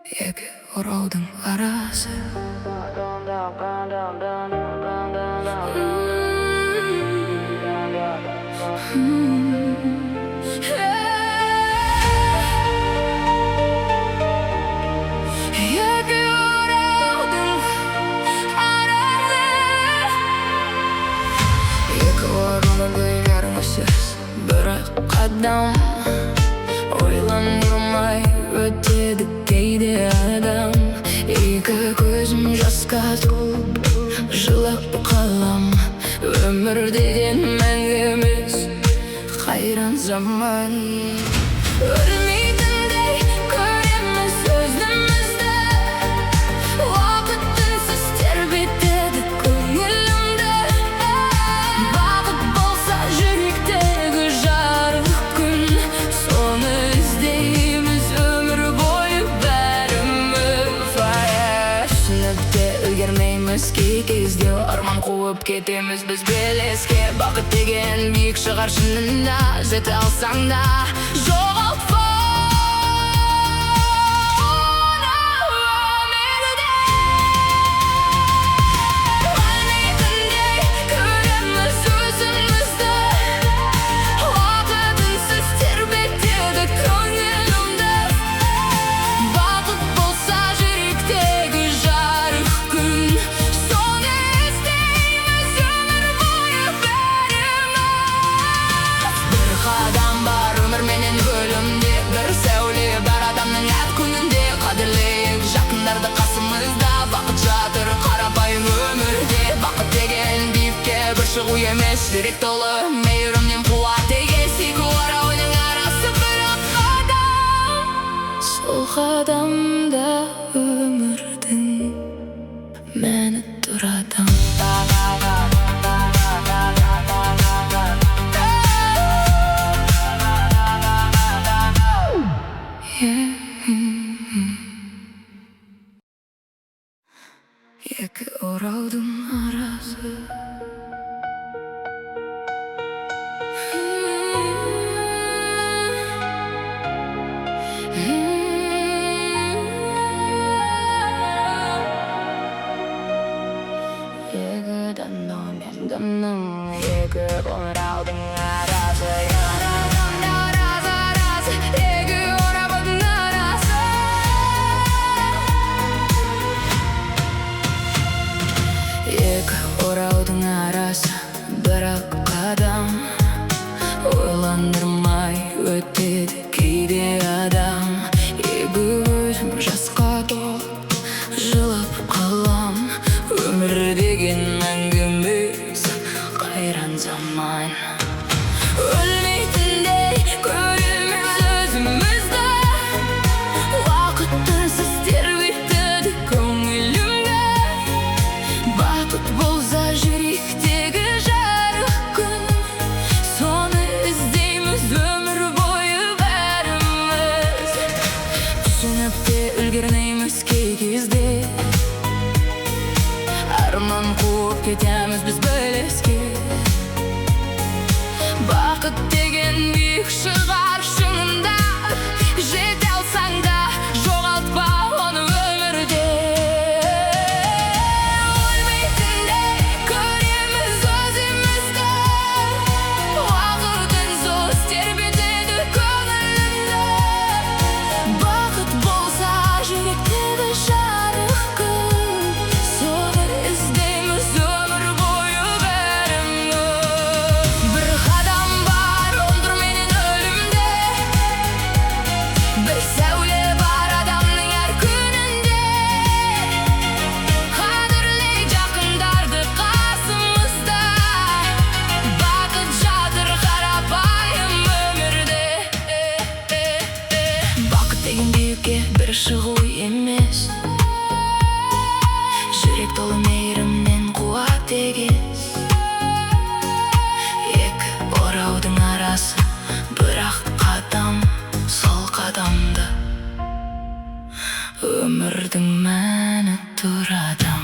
Екі ораудың арасы. Екі ораудың арасы. Екі ораудың бөлеріңіз бірақ қадам ойландырмай өтеді кейде адам. Екі көзім жасқа толып жылап қалам. Өмір деген мәңгі емес қайран заман. Өлмейтіндей көреміз өзімізді, уақыт үнсіз тербетеді көңілімді. Бақыт болса жүректегі жарық күн, соны іздейміз өмір бойы бәріміз. Түсініп те үлгермейміз кей кезде, арман қуып кетеміз біз белеске. Бақыт деген биік шығар шынында, жете алсаң да жоғалтпа. Шығу емес жүрек толы мейірімнен қуат егес. Екі ораудың арасы бірақ қадам. Сол қадамда өмірдің мәні тұр адам. Екі ораудың арасы. Екі ораудың арасы. Екі ораудың арасы. Екі ораудың арасы бірақ қадам. Ойландырмай өтеді кейде адам. Екі көзім жасқа толып жылап қалам. Өмір деген мәңгі емес қайран заман. Өлмейтіндей көреміз өзімізді, уақыт үнсіз тербетеді көңілімді. Бақыт болса жүректегі жарық күн, соны іздейміз өмір бойы бәріміз. Түсініп те үлгермейміз кей кезде, арман қуып кетеміз біз бөлеске. Бақыт деген биік шығар шыңында, жете алсаң да жоғалтпа оны өмірде. Өлмейтіндей көреміз өзімізді, уақыт үнсіз тербетеді көңілімді. Бақыт болса жүректегі жарық күн, соны іздейміз өмір бойы бәріміз. Бір қадам бар ондыр менен өлімде, бір сәуле бар адамның әр күнінде. Қадірлей жақындарды қасымызда, бақыт жатыр қарапайым өмірде. Бақыт деген биікке бір шығу емес, жүрек толы мейірімнен қуат егес. Екі ораудың арасы бірақ қадам. Сол қадамда өмірдің мәні тұр адам.